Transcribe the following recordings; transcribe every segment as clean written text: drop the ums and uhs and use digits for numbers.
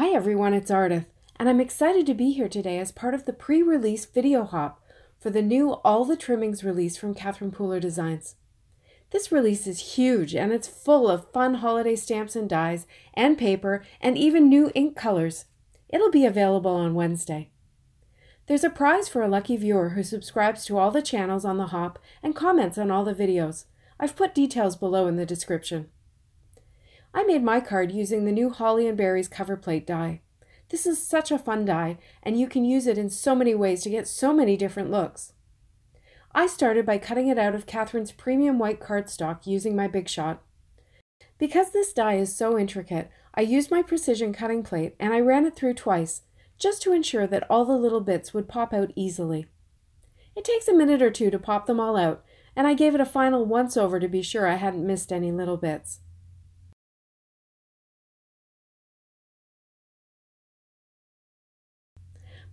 Hi everyone, it's Ardith, and I'm excited to be here today as part of the pre-release video hop for the new All The Trimmings release from Catherine Pooler Designs. This release is huge and it's full of fun holiday stamps and dies and paper and even new ink colors. It'll be available on Wednesday. There's a prize for a lucky viewer who subscribes to all the channels on the hop and comments on all the videos. I've put details below in the description. I made my card using the new Holly and Berries cover plate die. This is such a fun die, and you can use it in so many ways to get so many different looks. I started by cutting it out of Catherine's premium white cardstock using my Big Shot. Because this die is so intricate, I used my precision cutting plate and I ran it through twice, just to ensure that all the little bits would pop out easily. It takes a minute or two to pop them all out, and I gave it a final once over to be sure I hadn't missed any little bits.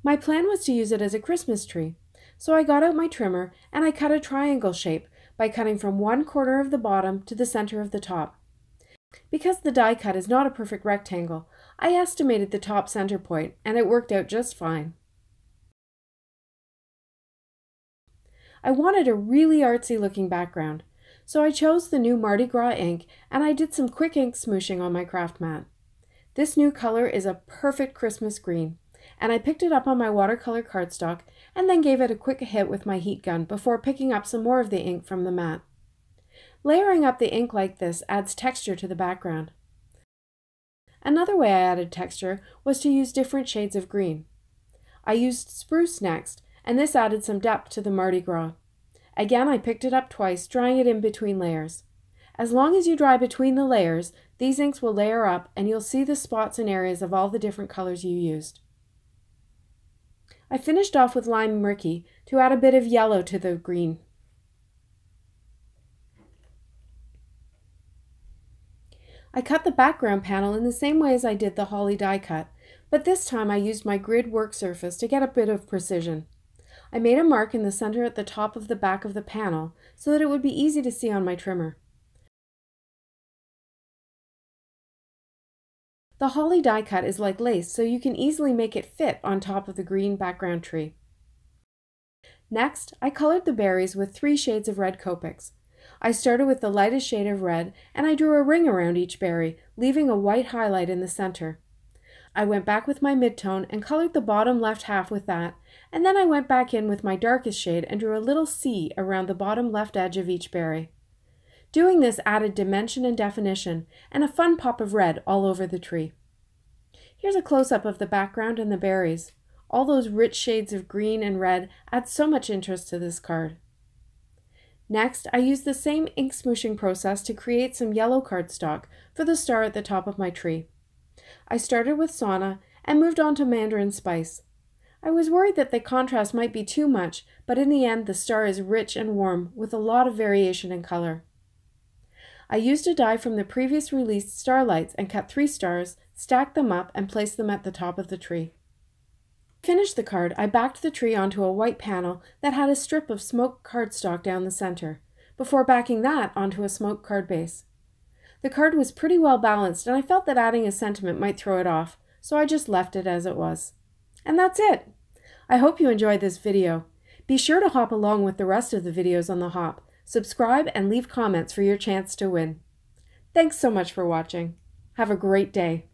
My plan was to use it as a Christmas tree, so I got out my trimmer and I cut a triangle shape by cutting from one corner of the bottom to the center of the top. Because the die cut is not a perfect rectangle, I estimated the top center point and it worked out just fine. I wanted a really artsy looking background, so I chose the new Mardi Gras ink and I did some quick ink smooshing on my craft mat. This new color is a perfect Christmas green, and I picked it up on my watercolor cardstock and then gave it a quick hit with my heat gun before picking up some more of the ink from the mat. Layering up the ink like this adds texture to the background. Another way I added texture was to use different shades of green. I used spruce next, and this added some depth to the Mardi Gras. Again, I picked it up twice, drying it in between layers. As long as you dry between the layers, these inks will layer up and you'll see the spots and areas of all the different colors you used. I finished off with lime murky to add a bit of yellow to the green. I cut the background panel in the same way as I did the holly die cut, but this time I used my grid work surface to get a bit of precision. I made a mark in the center at the top of the back of the panel so that it would be easy to see on my trimmer. The holly die cut is like lace, so you can easily make it fit on top of the green background tree. Next, I colored the berries with 3 shades of red Copics. I started with the lightest shade of red, and I drew a ring around each berry, leaving a white highlight in the center. I went back with my midtone and colored the bottom left half with that, and then I went back in with my darkest shade and drew a little C around the bottom left edge of each berry. Doing this added dimension and definition, and a fun pop of red all over the tree. Here's a close-up of the background and the berries. All those rich shades of green and red add so much interest to this card. Next, I used the same ink smooshing process to create some yellow cardstock for the star at the top of my tree. I started with Sauna and moved on to Mandarin Spice. I was worried that the contrast might be too much, but in the end the star is rich and warm with a lot of variation in color. I used a die from the previous released Starlights and cut 3 stars, stacked them up, and placed them at the top of the tree. To finish the card, I backed the tree onto a white panel that had a strip of smoked cardstock down the center, before backing that onto a smoked card base. The card was pretty well balanced, and I felt that adding a sentiment might throw it off, so I just left it as it was. And that's it! I hope you enjoyed this video. Be sure to hop along with the rest of the videos on the hop. Subscribe and leave comments for your chance to win. Thanks so much for watching. Have a great day.